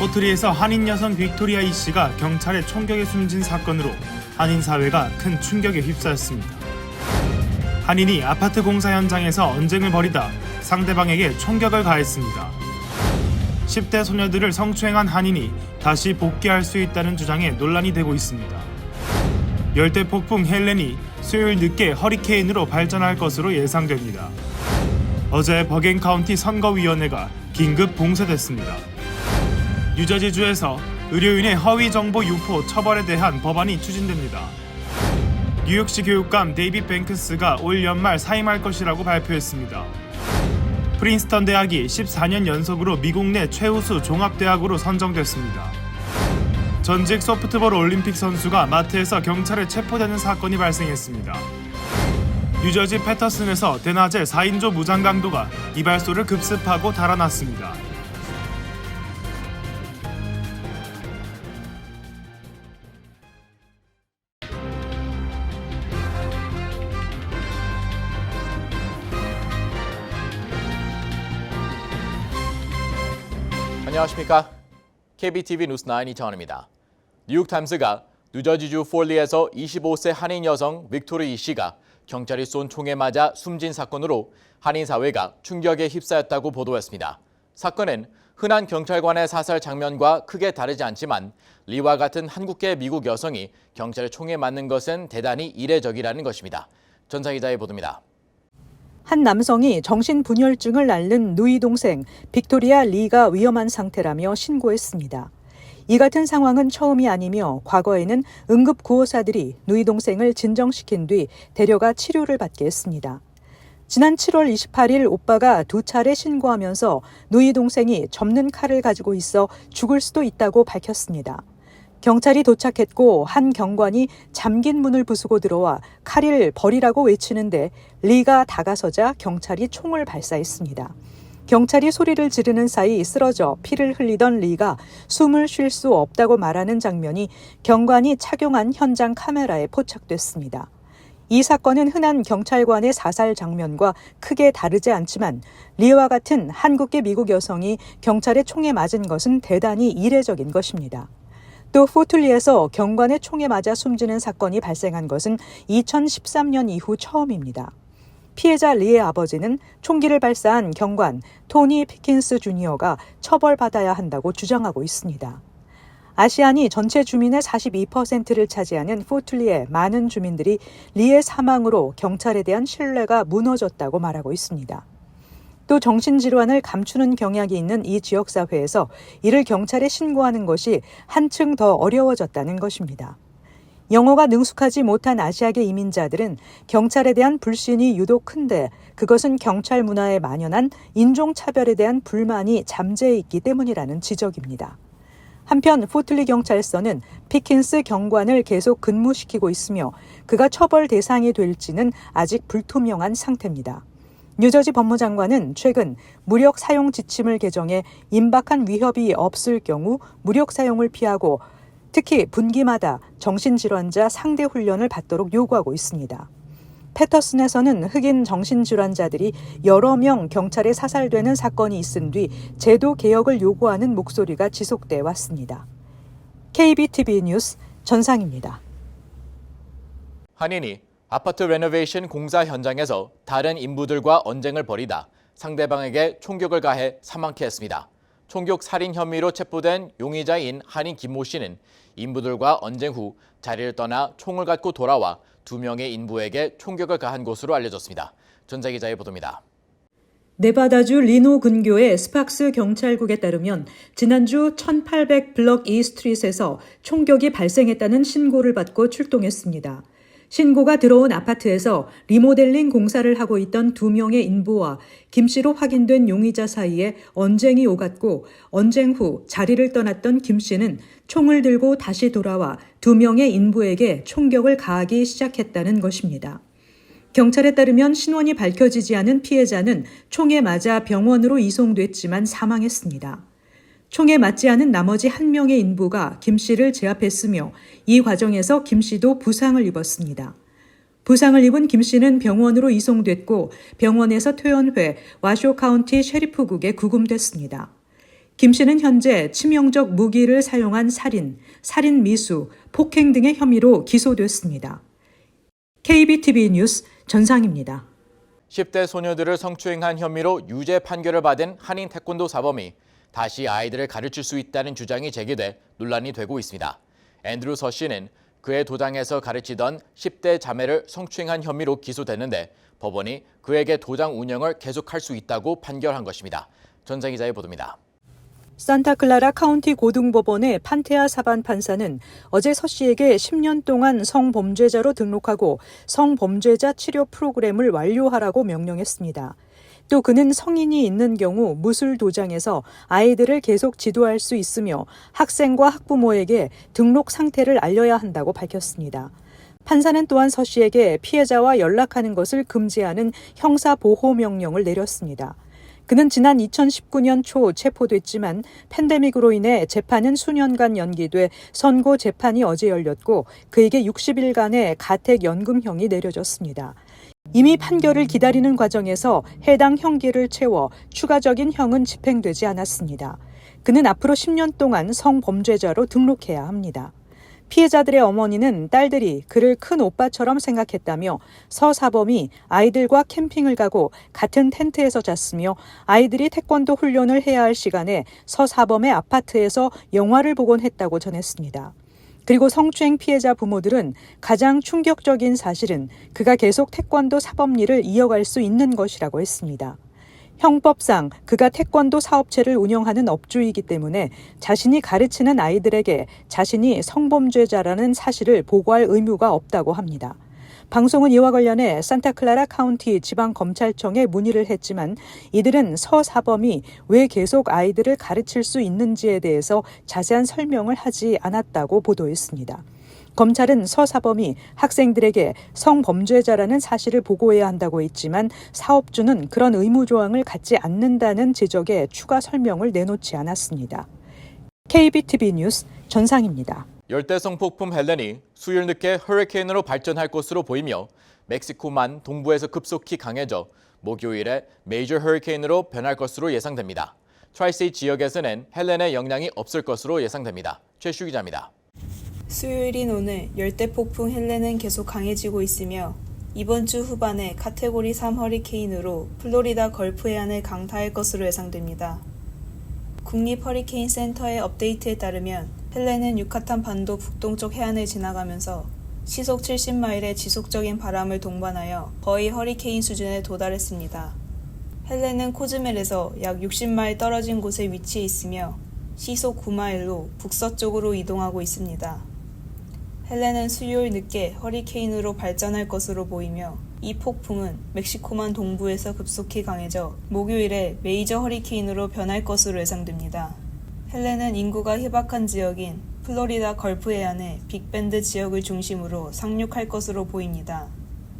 포트리에서 한인 여성 빅토리아 이 씨가 경찰의 총격에 숨진 사건으로 한인 사회가 큰 충격에 휩싸였습니다. 한인이 아파트 공사 현장에서 언쟁을 벌이다 상대방에게 총격을 가했습니다. 10대 소녀들을 성추행한 한인이 다시 복귀할 수 있다는 주장에 논란이 되고 있습니다. 열대 폭풍 헬렌이 수요일 늦게 허리케인으로 발전할 것으로 예상됩니다. 어제 버겐 카운티 선거위원회가 긴급 봉쇄됐습니다. 뉴저지주에서 의료인의 허위 정보 유포 처벌에 대한 법안이 추진됩니다. 뉴욕시 교육감 데이빗 뱅크스가 올 연말 사임할 것이라고 발표했습니다. 프린스턴 대학이 14년 연속으로 미국 내 최우수 종합대학으로 선정됐습니다. 전직 소프트볼 올림픽 선수가 마트에서 경찰에 체포되는 사건이 발생했습니다. 뉴저지 패터슨에서 대낮에 4인조 무장 강도가 이발소를 급습하고 달아났습니다. 안녕하십니까? KBTV 뉴스9 이창원입니다. 뉴욕타임스가 뉴저지주 폴리에서 25세 한인 여성 빅토리 이 씨가 경찰이 쏜 총에 맞아 숨진 사건으로 한인 사회가 충격에 휩싸였다고 보도했습니다. 사건은 흔한 경찰관의 사살 장면과 크게 다르지 않지만 리와 같은 한국계 미국 여성이 경찰의 총에 맞는 것은 대단히 이례적이라는 것입니다. 전사 기자의 보도입니다. 한 남성이 정신분열증을 앓는 누이 동생 빅토리아 리가 위험한 상태라며 신고했습니다. 이 같은 상황은 처음이 아니며 과거에는 응급구호사들이 누이 동생을 진정시킨 뒤 데려가 치료를 받게 했습니다. 지난 7월 28일 오빠가 2차례 신고하면서 누이 동생이 접는 칼을 가지고 있어 죽을 수도 있다고 밝혔습니다. 경찰이 도착했고 한 경관이 잠긴 문을 부수고 들어와 칼을 버리라고 외치는데 리가 다가서자 경찰이 총을 발사했습니다. 경찰이 소리를 지르는 사이 쓰러져 피를 흘리던 리가 숨을 쉴 수 없다고 말하는 장면이 경관이 착용한 현장 카메라에 포착됐습니다. 이 사건은 흔한 경찰관의 사살 장면과 크게 다르지 않지만 리와 같은 한국계 미국 여성이 경찰의 총에 맞은 것은 대단히 이례적인 것입니다. 또 포틀리에서 경관의 총에 맞아 숨지는 사건이 발생한 것은 2013년 이후 처음입니다. 피해자 리의 아버지는 총기를 발사한 경관 토니 피킨스 주니어가 처벌받아야 한다고 주장하고 있습니다. 아시안이 전체 주민의 42%를 차지하는 포틀리의 많은 주민들이 리의 사망으로 경찰에 대한 신뢰가 무너졌다고 말하고 있습니다. 또 정신질환을 감추는 경향이 있는 이 지역사회에서 이를 경찰에 신고하는 것이 한층 더 어려워졌다는 것입니다. 영어가 능숙하지 못한 아시아계 이민자들은 경찰에 대한 불신이 유독 큰데 그것은 경찰 문화에 만연한 인종차별에 대한 불만이 잠재해 있기 때문이라는 지적입니다. 한편 포틀리 경찰서는 피킨스 경관을 계속 근무시키고 있으며 그가 처벌 대상이 될지는 아직 불투명한 상태입니다. 뉴저지 법무장관은 최근 무력 사용 지침을 개정해 임박한 위협이 없을 경우 무력 사용을 피하고 특히 분기마다 정신질환자 상대 훈련을 받도록 요구하고 있습니다. 패터슨에서는 흑인 정신질환자들이 여러 명 경찰에 사살되는 사건이 있은 뒤 제도 개혁을 요구하는 목소리가 지속돼 왔습니다. KBTV 뉴스 전상입니다. 한인이 아파트 레노베이션 공사 현장에서 다른 인부들과 언쟁을 벌이다 상대방에게 총격을 가해 사망케 했습니다. 총격 살인 혐의로 체포된 용의자인 한인 김모 씨는 인부들과 언쟁 후 자리를 떠나 총을 갖고 돌아와 2명의 인부에게 총격을 가한 것으로 알려졌습니다. 전자 기자의 보도입니다. 네바다주 리노 근교의 스팍스 경찰국에 따르면 지난주 1800 블럭 이 스트릿에서 총격이 발생했다는 신고를 받고 출동했습니다. 신고가 들어온 아파트에서 리모델링 공사를 하고 있던 2명의 인부와 김 씨로 확인된 용의자 사이에 언쟁이 오갔고 언쟁 후 자리를 떠났던 김 씨는 총을 들고 다시 돌아와 2명의 인부에게 총격을 가하기 시작했다는 것입니다. 경찰에 따르면 신원이 밝혀지지 않은 피해자는 총에 맞아 병원으로 이송됐지만 사망했습니다. 총에 맞지 않은 나머지 1명의 인부가 김 씨를 제압했으며 이 과정에서 김 씨도 부상을 입었습니다. 부상을 입은 김 씨는 병원으로 이송됐고 병원에서 퇴원 후에 와쇼 카운티 셰리프국에 구금됐습니다. 김 씨는 현재 치명적 무기를 사용한 살인, 살인 미수, 폭행 등의 혐의로 기소됐습니다. KBTV 뉴스 전상입니다. 10대 소녀들을 성추행한 혐의로 유죄 판결을 받은 한인 태권도 사범이 다시 아이들을 가르칠 수 있다는 주장이 제기돼 논란이 되고 있습니다. 앤드루 서 씨는 그의 도장에서 가르치던 10대 자매를 성추행한 혐의로 기소됐는데 법원이 그에게 도장 운영을 계속할 수 있다고 판결한 것입니다. 전장 기자의 보도입니다. 산타클라라 카운티 고등법원의 판테아 사반 판사는 어제 서 씨에게 10년 동안 성범죄자로 등록하고 성범죄자 치료 프로그램을 완료하라고 명령했습니다. 또 그는 성인이 있는 경우 무술 도장에서 아이들을 계속 지도할 수 있으며 학생과 학부모에게 등록 상태를 알려야 한다고 밝혔습니다. 판사는 또한 서 씨에게 피해자와 연락하는 것을 금지하는 형사보호명령을 내렸습니다. 그는 지난 2019년 초 체포됐지만 팬데믹으로 인해 재판은 수년간 연기돼 선고 재판이 어제 열렸고 그에게 60일간의 가택연금형이 내려졌습니다. 이미 판결을 기다리는 과정에서 해당 형기를 채워 추가적인 형은 집행되지 않았습니다. 그는 앞으로 10년 동안 성범죄자로 등록해야 합니다. 피해자들의 어머니는 딸들이 그를 큰 오빠처럼 생각했다며 서 사범이 아이들과 캠핑을 가고 같은 텐트에서 잤으며 아이들이 태권도 훈련을 해야 할 시간에 서 사범의 아파트에서 영화를 보곤 했다고 전했습니다. 그리고 성추행 피해자 부모들은 가장 충격적인 사실은 그가 계속 태권도 사범일을 이어갈 수 있는 것이라고 했습니다. 형법상 그가 태권도 사업체를 운영하는 업주이기 때문에 자신이 가르치는 아이들에게 자신이 성범죄자라는 사실을 보고할 의무가 없다고 합니다. 방송은 이와 관련해 산타클라라 카운티 지방검찰청에 문의를 했지만 이들은 서 사범이 왜 계속 아이들을 가르칠 수 있는지에 대해서 자세한 설명을 하지 않았다고 보도했습니다. 검찰은 서 사범이 학생들에게 성범죄자라는 사실을 보고해야 한다고 했지만 사업주는 그런 의무 조항을 갖지 않는다는 지적에 추가 설명을 내놓지 않았습니다. KBTV 뉴스 전상입니다. 열대성 폭풍 헬렌이 수요일 늦게 허리케인으로 발전할 것으로 보이며 멕시코만 동부에서 급속히 강해져 목요일에 메이저 허리케인으로 변할 것으로 예상됩니다. 트라이스테이트 지역에서는 헬렌의 영향이 없을 것으로 예상됩니다. 최슈 기자입니다. 수요일인 오늘 열대폭풍 헬렌은 계속 강해지고 있으며 이번 주 후반에 카테고리 3 허리케인으로 플로리다 걸프 해안을 강타할 것으로 예상됩니다. 국립 허리케인 센터의 업데이트에 따르면 헬렌은 유카탄 반도 북동쪽 해안을 지나가면서 시속 70마일의 지속적인 바람을 동반하여 거의 허리케인 수준에 도달했습니다. 헬렌은 코즈멜에서 약 60마일 떨어진 곳에 위치해 있으며 시속 9마일로 북서쪽으로 이동하고 있습니다. 헬렌은 수요일 늦게 허리케인으로 발전할 것으로 보이며 이 폭풍은 멕시코만 동부에서 급속히 강해져 목요일에 메이저 허리케인으로 변할 것으로 예상됩니다. 헬렌은 인구가 희박한 지역인 플로리다 걸프 해안의 빅밴드 지역을 중심으로 상륙할 것으로 보입니다.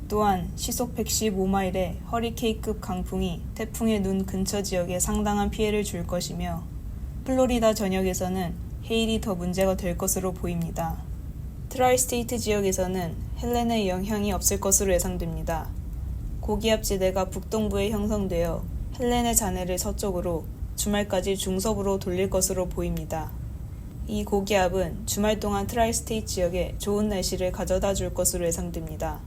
또한 시속 115마일의 허리케인급 강풍이 태풍의 눈 근처 지역에 상당한 피해를 줄 것이며 플로리다 전역에서는 해일이 더 문제가 될 것으로 보입니다. 트라이스테이트 지역에서는 헬렌의 영향이 없을 것으로 예상됩니다. 고기압지대가 북동부에 형성되어 헬렌의 잔해를 서쪽으로 주말까지 중서부로 돌릴 것으로 보입니다. 이 고기압은 주말 동안 트라이스테이트 지역에 좋은 날씨를 가져다 줄 것으로 예상됩니다.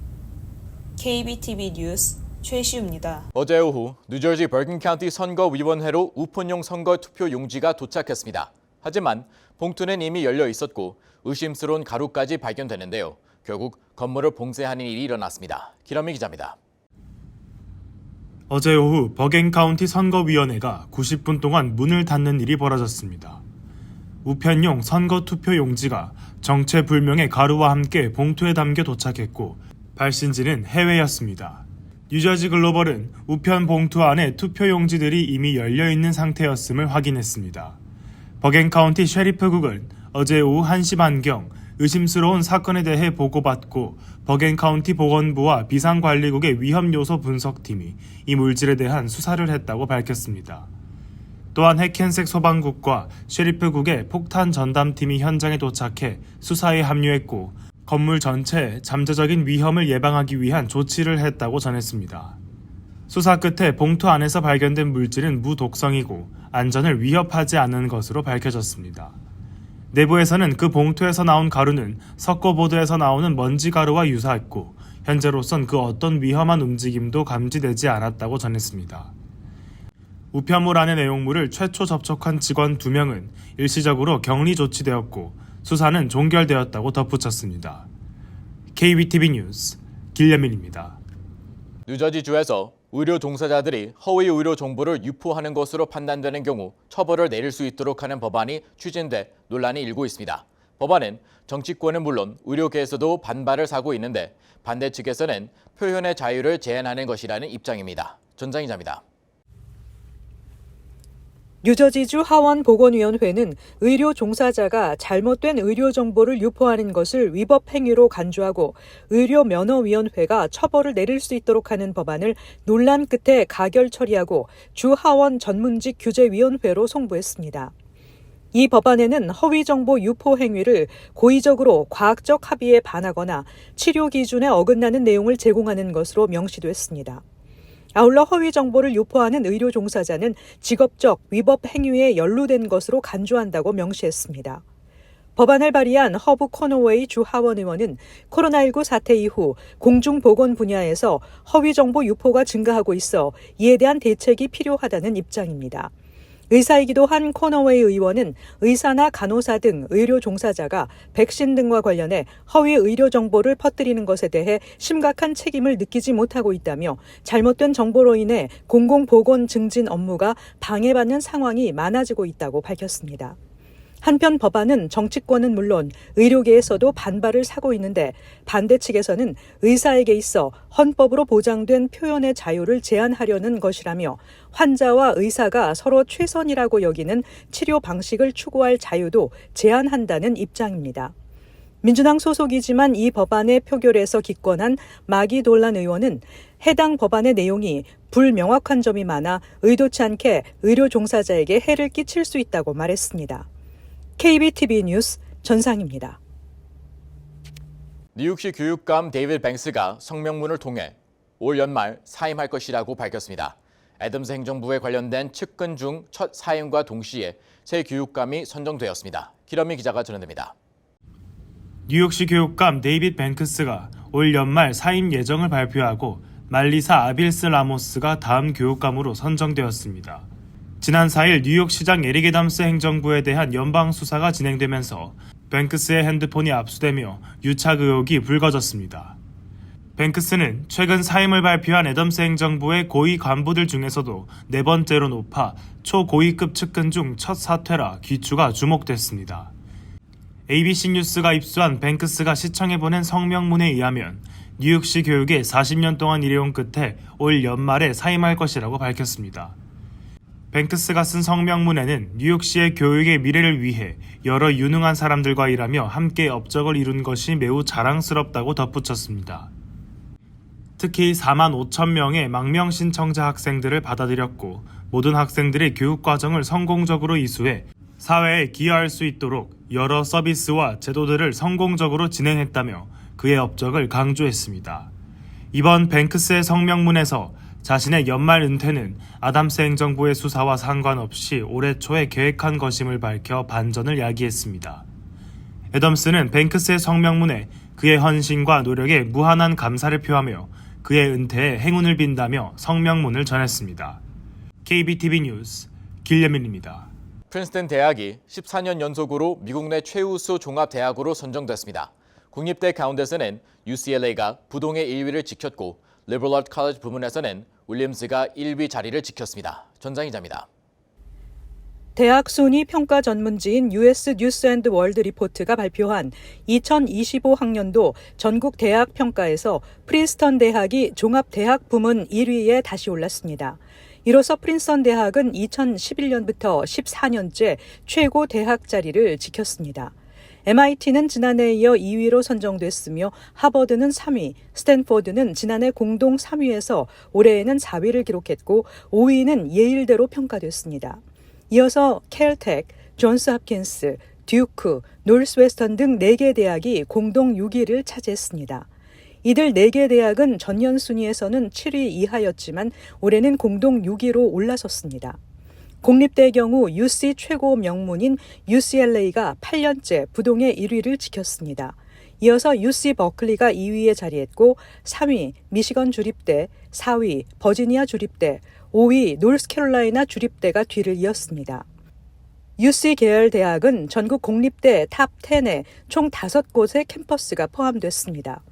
KBTV 뉴스 최시우입니다. 어제 오후 뉴저지 버긴 카운티 선거위원회로 우편용 선거 투표 용지가 도착했습니다. 하지만 봉투는 이미 열려 있었고 의심스러운 가루까지 발견되는데요. 결국 건물을 봉쇄하는 일이 일어났습니다. 기러미 기자입니다. 어제 오후 버갱 카운티 선거위원회가 90분 동안 문을 닫는 일이 벌어졌습니다. 우편용 선거 투표 용지가 정체불명의 가루와 함께 봉투에 담겨 도착했고 발신지는 해외였습니다. 뉴저지 글로벌은 우편 봉투 안에 투표 용지들이 이미 열려있는 상태였음을 확인했습니다. 버갱 카운티 셰리프국은 어제 오후 1시 반경 의심스러운 사건에 대해 보고받고 버갱 카운티 보건부와 비상관리국의 위험요소 분석팀이 이 물질에 대한 수사를 했다고 밝혔습니다. 또한 해켄색 소방국과 셰리프국의 폭탄 전담팀이 현장에 도착해 수사에 합류했고 건물 전체에 잠재적인 위험을 예방하기 위한 조치를 했다고 전했습니다. 수사 끝에 봉투 안에서 발견된 물질은 무독성이고 안전을 위협하지 않는 것으로 밝혀졌습니다. 내부에서는 그 봉투에서 나온 가루는 석고보드에서 나오는 먼지 가루와 유사했고 현재로선 그 어떤 위험한 움직임도 감지되지 않았다고 전했습니다. 우편물 안의 내용물을 최초 접촉한 직원 2명은 일시적으로 격리 조치되었고 수사는 종결되었다고 덧붙였습니다. KBTV 뉴스 길레민입니다. 뉴저지주에서 의료 종사자들이 허위 의료 정보를 유포하는 것으로 판단되는 경우 처벌을 내릴 수 있도록 하는 법안이 추진돼 논란이 일고 있습니다. 법안은 정치권은 물론 의료계에서도 반발을 사고 있는데 반대 측에서는 표현의 자유를 제한하는 것이라는 입장입니다. 전장 기자입니다. 뉴저지주 하원보건위원회는 의료 종사자가 잘못된 의료 정보를 유포하는 것을 위법 행위로 간주하고 의료면허위원회가 처벌을 내릴 수 있도록 하는 법안을 논란 끝에 가결 처리하고 주 하원 전문직 규제위원회로 송부했습니다. 이 법안에는 허위 정보 유포 행위를 고의적으로 과학적 합의에 반하거나 치료 기준에 어긋나는 내용을 제공하는 것으로 명시됐습니다. 아울러 허위 정보를 유포하는 의료 종사자는 직업적 위법 행위에 연루된 것으로 간주한다고 명시했습니다. 법안을 발의한 허브 코노웨이 주 하원 의원은 코로나19 사태 이후 공중보건 분야에서 허위 정보 유포가 증가하고 있어 이에 대한 대책이 필요하다는 입장입니다. 의사이기도 한 코너웨이 의원은 의사나 간호사 등 의료 종사자가 백신 등과 관련해 허위 의료 정보를 퍼뜨리는 것에 대해 심각한 책임을 느끼지 못하고 있다며 잘못된 정보로 인해 공공보건 증진 업무가 방해받는 상황이 많아지고 있다고 밝혔습니다. 한편 법안은 정치권은 물론 의료계에서도 반발을 사고 있는데 반대 측에서는 의사에게 있어 헌법으로 보장된 표현의 자유를 제한하려는 것이라며 환자와 의사가 서로 최선이라고 여기는 치료 방식을 추구할 자유도 제한한다는 입장입니다. 민주당 소속이지만 이 법안의 표결에서 기권한 마기돌란 의원은 해당 법안의 내용이 불명확한 점이 많아 의도치 않게 의료 종사자에게 해를 끼칠 수 있다고 말했습니다. KBTV 뉴스 전상입니다. 뉴욕시 교육감 데이비드 뱅스가 성명문을 통해 올 연말 사임할 것이라고 밝혔습니다. 애덤스 행정부에 관련된 측근 중 첫 사임과 동시에 새 교육감이 선정되었습니다. 기러미 기자가 전해드립니다. 뉴욕시 교육감 데이비드 뱅크스가 올 연말 사임 예정을 발표하고 말리사 아빌스 라모스가 다음 교육감으로 선정되었습니다. 지난 4일 뉴욕시장 에릭 애덤스 행정부에 대한 연방수사가 진행되면서 뱅크스의 핸드폰이 압수되며 유착 의혹이 불거졌습니다. 뱅크스는 최근 사임을 발표한 애덤스 행정부의 고위 간부들 중에서도 4번째로 높아 초고위급 측근 중 첫 사퇴라 귀추가 주목됐습니다. ABC 뉴스가 입수한 뱅크스가 시청해 보낸 성명문에 의하면 뉴욕시 교육에 40년 동안 일해온 끝에 올 연말에 사임할 것이라고 밝혔습니다. 뱅크스가 쓴 성명문에는 뉴욕시의 교육의 미래를 위해 여러 유능한 사람들과 일하며 함께 업적을 이룬 것이 매우 자랑스럽다고 덧붙였습니다. 특히 4만 5천 명의 망명 신청자 학생들을 받아들였고 모든 학생들이 교육과정을 성공적으로 이수해 사회에 기여할 수 있도록 여러 서비스와 제도들을 성공적으로 진행했다며 그의 업적을 강조했습니다. 이번 뱅크스의 성명문에서 자신의 연말 은퇴는 아담스 행정부의 수사와 상관없이 올해 초에 계획한 것임을 밝혀 반전을 야기했습니다. 애덤스는 뱅크스의 성명문에 그의 헌신과 노력에 무한한 감사를 표하며 그의 은퇴에 행운을 빈다며 성명문을 전했습니다. KBTV 뉴스 길레민입니다. 프린스턴 대학이 14년 연속으로 미국 내 최우수 종합대학으로 선정됐습니다. 국립대 가운데서는 UCLA가 부동의 1위를 지켰고 리버럴 아트 컬리지 부문에서는 윌리엄스가 1위 자리를 지켰습니다. 전장 기자입니다. 대학 순위 평가 전문지인 US 뉴스 앤드 월드 리포트가 발표한 2025학년도 전국 대학 평가에서 프린스턴 대학이 종합대학 부문 1위에 다시 올랐습니다. 이로써 프린스턴 대학은 2011년부터 14년째 최고 대학 자리를 지켰습니다. MIT는 지난해에 이어 2위로 선정됐으며 하버드는 3위, 스탠포드는 지난해 공동 3위에서 올해에는 4위를 기록했고 5위는 예일대로 평가됐습니다. 이어서 캘텍, 존스 홉킨스, 듀크, 노스웨스턴 등 4개 대학이 공동 6위를 차지했습니다. 이들 4개 대학은 전년 순위에서는 7위 이하였지만 올해는 공동 6위로 올라섰습니다. 공립대의 경우 UC 최고 명문인 UCLA가 8년째 부동의 1위를 지켰습니다. 이어서 UC 버클리가 2위에 자리했고 3위 미시건 주립대, 4위 버지니아 주립대, 5위 노스캐롤라이나 주립대가 뒤를 이었습니다. UC 계열 대학은 전국 공립대 탑 10에 총 5곳의 캠퍼스가 포함됐습니다.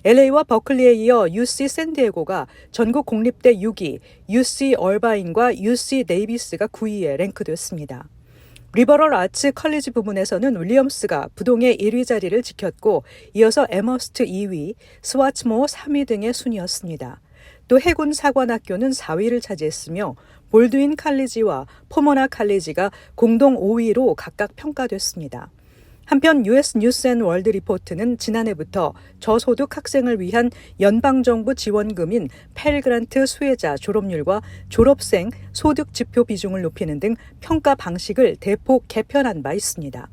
LA와 버클리에 이어 UC 샌디에고가 전국 공립대 6위, UC 얼바인과 UC 데이비스가 9위에 랭크됐습니다. 리버럴 아츠 컬리지 부문에서는 윌리엄스가 부동의 1위 자리를 지켰고 이어서 에머스트 2위, 스와츠모 3위 등의 순이었습니다. 또 해군 사관학교는 4위를 차지했으며 볼드윈 칼리지와 포모나 칼리지가 공동 5위로 각각 평가됐습니다. 한편 US 뉴스 앤 월드 리포트는 지난해부터 저소득 학생을 위한 연방정부 지원금인 펠 그란트 수혜자 졸업률과 졸업생 소득 지표 비중을 높이는 등 평가 방식을 대폭 개편한 바 있습니다.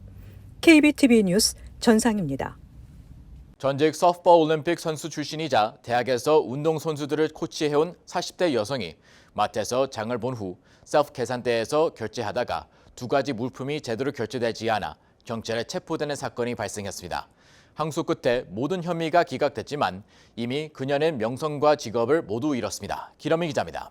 KBTV 뉴스 전상입니다. 전직 소프트볼 올림픽 선수 출신이자 대학에서 운동선수들을 코치해온 40대 여성이 마트에서 장을 본 후 셀프 계산대에서 결제하다가 2가지 물품이 제대로 결제되지 않아 경찰에 체포되는 사건이 발생했습니다. 항소 끝에 모든 혐의가 기각됐지만 이미 그녀는 명성과 직업을 모두 잃었습니다. 기러미 기자입니다.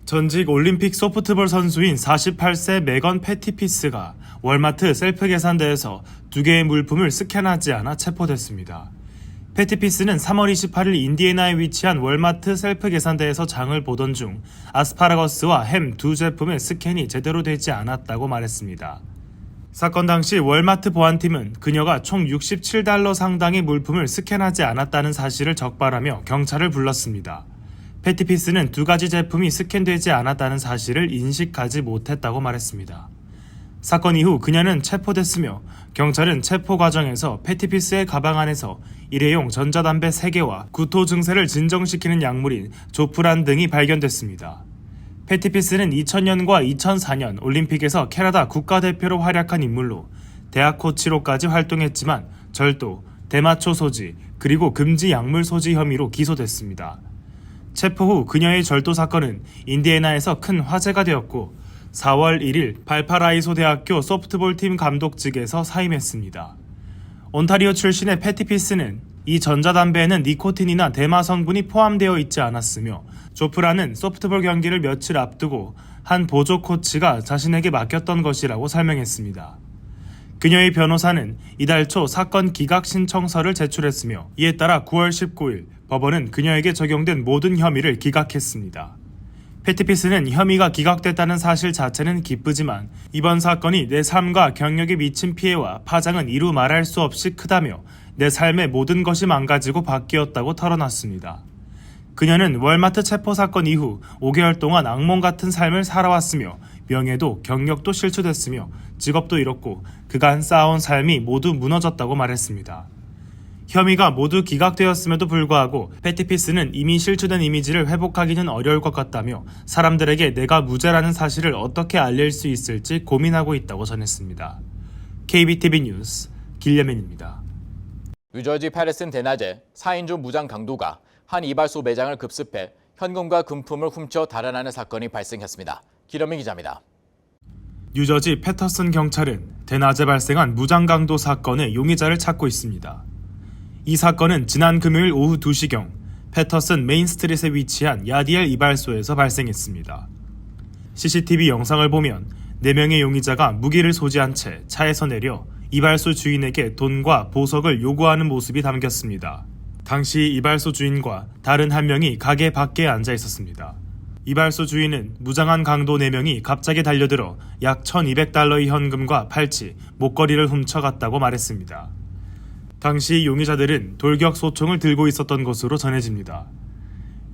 전직 올림픽 소프트볼 선수인 48세 메건 패티피스가 월마트 셀프 계산대에서 2개의 물품을 스캔하지 않아 체포됐습니다. 패티피스는 3월 28일 인디애나에 위치한 월마트 셀프 계산대에서 장을 보던 중 아스파라거스와 햄 2제품의 스캔이 제대로 되지 않았다고 말했습니다. 사건 당시 월마트 보안팀은 그녀가 총 $67 상당의 물품을 스캔하지 않았다는 사실을 적발하며 경찰을 불렀습니다. 패티피스는 2가지 제품이 스캔되지 않았다는 사실을 인식하지 못했다고 말했습니다. 사건 이후 그녀는 체포됐으며 경찰은 체포 과정에서 패티피스의 가방 안에서 일회용 전자담배 3개와 구토 증세를 진정시키는 약물인 조프란 등이 발견됐습니다. 패티피스는 2000년과 2004년 올림픽에서 캐나다 국가대표로 활약한 인물로 대학 코치로까지 활동했지만 절도, 대마초 소지, 그리고 금지 약물 소지 혐의로 기소됐습니다. 체포 후 그녀의 절도 사건은 인디애나에서 큰 화제가 되었고 4월 1일 발파라이소 대학교 소프트볼 팀 감독직에서 사임했습니다. 온타리오 출신의 패티피스는 이 전자담배에는 니코틴이나 대마 성분이 포함되어 있지 않았으며 조프라는 소프트볼 경기를 며칠 앞두고 한 보조 코치가 자신에게 맡겼던 것이라고 설명했습니다. 그녀의 변호사는 이달 초 사건 기각 신청서를 제출했으며 이에 따라 9월 19일 법원은 그녀에게 적용된 모든 혐의를 기각했습니다. 패티피스는 혐의가 기각됐다는 사실 자체는 기쁘지만 이번 사건이 내 삶과 경력에 미친 피해와 파장은 이루 말할 수 없이 크다며 내 삶의 모든 것이 망가지고 바뀌었다고 털어놨습니다. 그녀는 월마트 체포 사건 이후 5개월 동안 악몽 같은 삶을 살아왔으며 명예도 경력도 실추됐으며 직업도 잃었고 그간 쌓아온 삶이 모두 무너졌다고 말했습니다. 혐의가 모두 기각되었음에도 불구하고 패티피스는 이미 실추된 이미지를 회복하기는 어려울 것 같다며 사람들에게 내가 무죄라는 사실을 어떻게 알릴 수 있을지 고민하고 있다고 전했습니다. KBTV 뉴스 길레맨입니다. 뉴저지 패리슨 대낮에 4인조 무장 강도가 한 이발소 매장을 급습해 현금과 금품을 훔쳐 달아나는 사건이 발생했습니다. 기러미 기자입니다. 뉴저지 패터슨 경찰은 대낮에 발생한 무장 강도 사건의 용의자를 찾고 있습니다. 이 사건은 지난 금요일 오후 2시경 패터슨 메인스트릿에 위치한 야디엘 이발소에서 발생했습니다. CCTV 영상을 보면 4명의 용의자가 무기를 소지한 채 차에서 내려 이발소 주인에게 돈과 보석을 요구하는 모습이 담겼습니다. 당시 이발소 주인과 다른 한 명이 가게 밖에 앉아 있었습니다. 이발소 주인은 무장한 강도 4명이 갑자기 달려들어 약 $1200의 현금과 팔찌, 목걸이를 훔쳐갔다고 말했습니다. 당시 용의자들은 돌격 소총을 들고 있었던 것으로 전해집니다.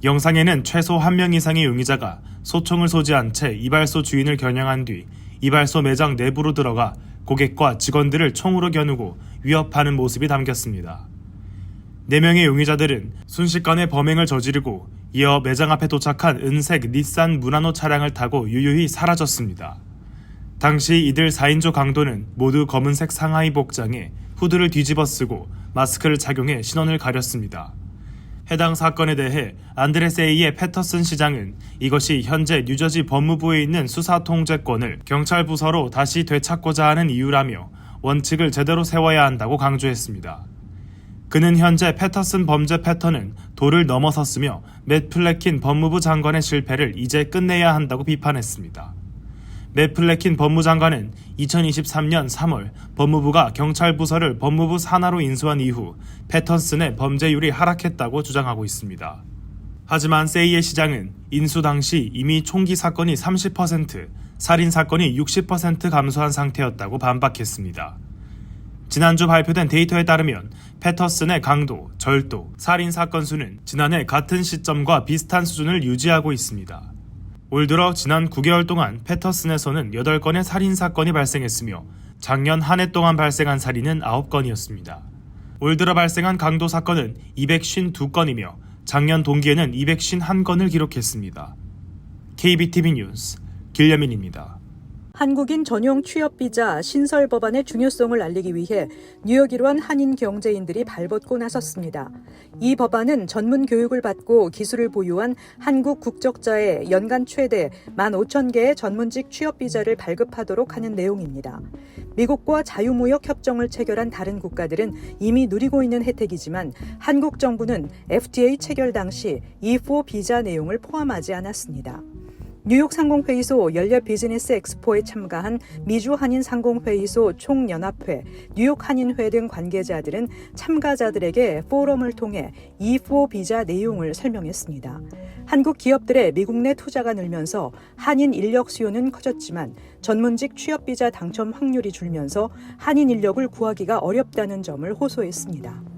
영상에는 최소 1명 이상의 용의자가 소총을 소지한 채 이발소 주인을 겨냥한 뒤 이발소 매장 내부로 들어가 고객과 직원들을 총으로 겨누고 위협하는 모습이 담겼습니다. 4명의 용의자들은 순식간에 범행을 저지르고 이어 매장 앞에 도착한 은색 닛산 무라노 차량을 타고 유유히 사라졌습니다. 당시 이들 4인조 강도는 모두 검은색 상하이 복장에 후드를 뒤집어 쓰고 마스크를 착용해 신원을 가렸습니다. 해당 사건에 대해 안드레세이의 패터슨 시장은 이것이 현재 뉴저지 법무부에 있는 수사 통제권을 경찰 부서로 다시 되찾고자 하는 이유라며 원칙을 제대로 세워야 한다고 강조했습니다. 그는 현재 패터슨 범죄 패턴은 도를 넘어섰으며 맷 플래킨 법무부 장관의 실패를 이제 끝내야 한다고 비판했습니다. 맷 플래킨 법무장관은 2023년 3월 법무부가 경찰 부서를 법무부 산하로 인수한 이후 패턴슨의 범죄율이 하락했다고 주장하고 있습니다. 하지만 세이의 시장은 인수 당시 이미 총기 사건이 30%, 살인 사건이 60% 감소한 상태였다고 반박했습니다. 지난주 발표된 데이터에 따르면 패터슨의 강도, 절도, 살인 사건 수는 지난해 같은 시점과 비슷한 수준을 유지하고 있습니다. 올 들어 지난 9개월 동안 패터슨에서는 8건의 살인 사건이 발생했으며 작년 한 해 동안 발생한 살인은 9건이었습니다. 올 들어 발생한 강도 사건은 252건이며 작년 동기에는 251건을 기록했습니다. KBTV 뉴스 길려민입니다. 한국인 전용 취업비자 신설 법안의 중요성을 알리기 위해 뉴욕으로 한 한인 경제인들이 발벗고 나섰습니다. 이 법안은 전문 교육을 받고 기술을 보유한 한국 국적자의 연간 최대 15,000개의 전문직 취업비자를 발급하도록 하는 내용입니다. 미국과 자유무역 협정을 체결한 다른 국가들은 이미 누리고 있는 혜택이지만 한국 정부는 FTA 체결 당시 E4 비자 내용을 포함하지 않았습니다. 뉴욕 상공회의소 연례 비즈니스 엑스포에 참가한 미주 한인 상공회의소 총연합회, 뉴욕 한인회 등 관계자들은 참가자들에게 포럼을 통해 E4 비자 내용을 설명했습니다. 한국 기업들의 미국 내 투자가 늘면서 한인 인력 수요는 커졌지만 전문직 취업비자 당첨 확률이 줄면서 한인 인력을 구하기가 어렵다는 점을 호소했습니다.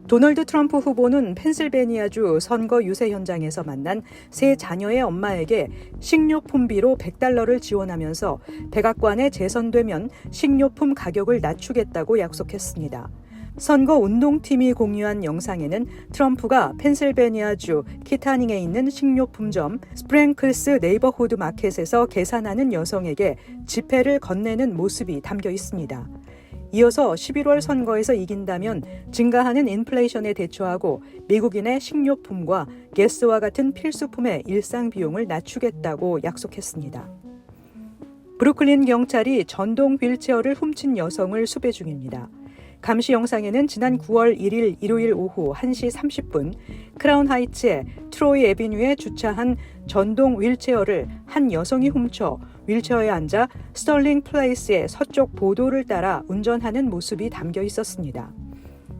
도널드 트럼프 후보는 펜실베니아주 선거 유세 현장에서 만난 세 자녀의 엄마에게 식료품비로 $100를 지원하면서 백악관에 재선되면 식료품 가격을 낮추겠다고 약속했습니다. 선거 운동팀이 공유한 영상에는 트럼프가 펜실베니아주 키타닝에 있는 식료품점 스프랭클스 네이버후드 마켓에서 계산하는 여성에게 지폐를 건네는 모습이 담겨 있습니다. 이어서 11월 선거에서 이긴다면 증가하는 인플레이션에 대처하고 미국인의 식료품과 가스와 같은 필수품의 일상 비용을 낮추겠다고 약속했습니다. 브루클린 경찰이 전동 휠체어를 훔친 여성을 수배 중입니다. 감시 영상에는 지난 9월 1일 일요일 오후 1시 30분 크라운 하이츠의 트로이 애비뉴에 주차한 전동 휠체어를 한 여성이 훔쳐 휠체어에 앉아 스털링 플레이스의 서쪽 보도를 따라 운전하는 모습이 담겨 있었습니다.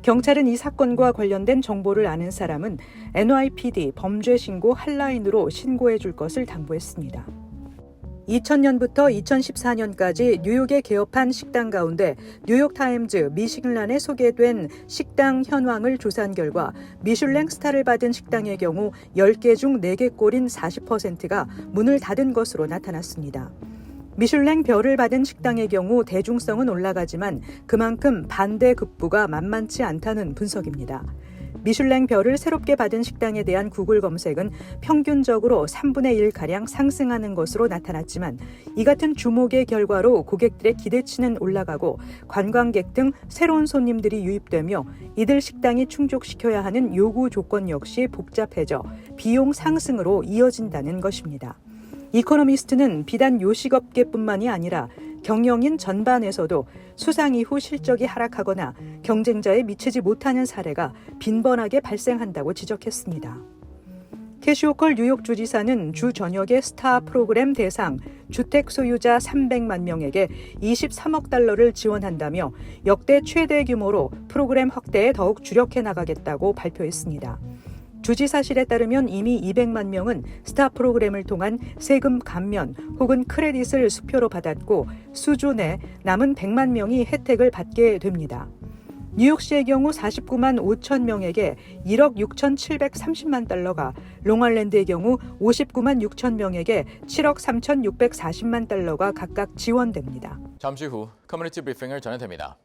경찰은 이 사건과 관련된 정보를 아는 사람은 NYPD 범죄신고 핫라인으로 신고해 줄 것을 당부했습니다. 2000년부터 2014년까지 뉴욕에 개업한 식당 가운데 뉴욕타임즈 미슐란에 소개된 식당 현황을 조사한 결과 미슐랭 스타를 받은 식당의 경우 10개 중 4개꼴인 40%가 문을 닫은 것으로 나타났습니다. 미슐랭 별을 받은 식당의 경우 대중성은 올라가지만 그만큼 반대 급부가 만만치 않다는 분석입니다. 미슐랭 별을 새롭게 받은 식당에 대한 구글 검색은 평균적으로 3분의 1가량 상승하는 것으로 나타났지만 이 같은 주목의 결과로 고객들의 기대치는 올라가고 관광객 등 새로운 손님들이 유입되며 이들 식당이 충족시켜야 하는 요구 조건 역시 복잡해져 비용 상승으로 이어진다는 것입니다. 이코노미스트는 비단 요식업계뿐만이 아니라 경영인 전반에서도 수상 이후 실적이 하락하거나 경쟁자에 미치지 못하는 사례가 빈번하게 발생한다고 지적했습니다. 캐시 호컬 뉴욕 주지사는 주 저녁에 스타 프로그램 대상 주택 소유자 300만 명에게 $23억 지원한다며 역대 최대 규모로 프로그램 확대에 더욱 주력해 나가겠다고 발표했습니다. 주지사실에 따르면 이미 200만 명은 스타 프로그램을 통한 세금 감면 혹은 크레딧을 수표로 받았고 수주 내 남은 100만 명이 혜택을 받게 됩니다. 뉴욕시의 경우 49만 5천 명에게 $1억 6,730만 달러가, 롱아일랜드의 경우 59만 6천 명에게 $7억 3,640만 달러가 각각 지원됩니다. 잠시 후 커뮤니티 브리핑을 전해드립니다.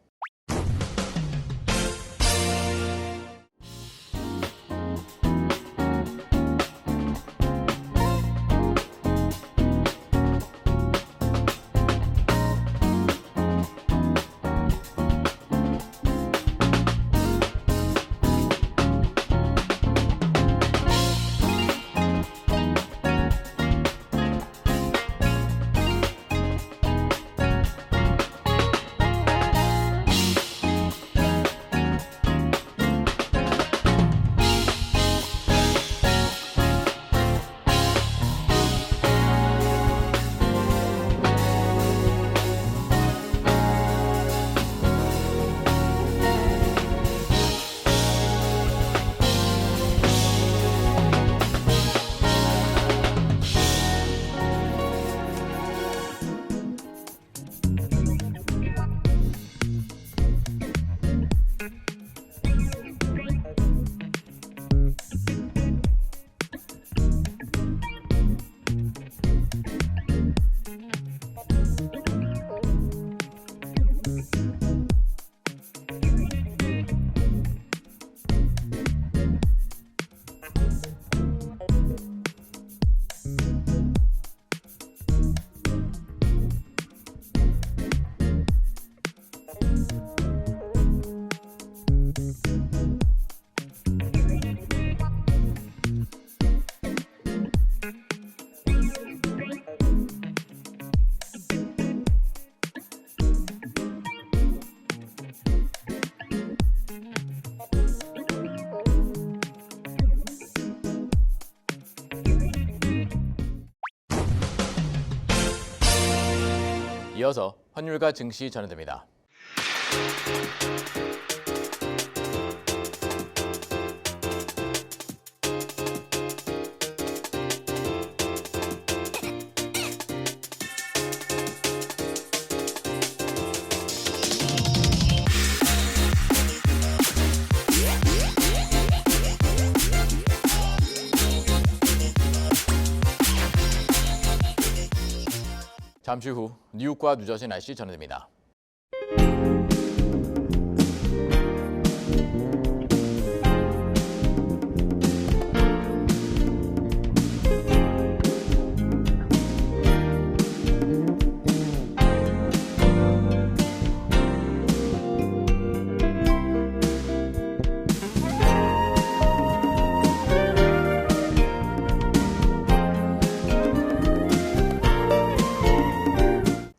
이어서 환율과 증시 전해드립니다. 잠시 후 뉴욕과 뉴저지 날씨 전해드립니다.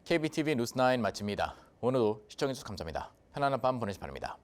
KBTV 뉴스9 마칩니다. 오늘도 시청해주셔서 감사합니다. 편안한 밤 보내시 바랍니다.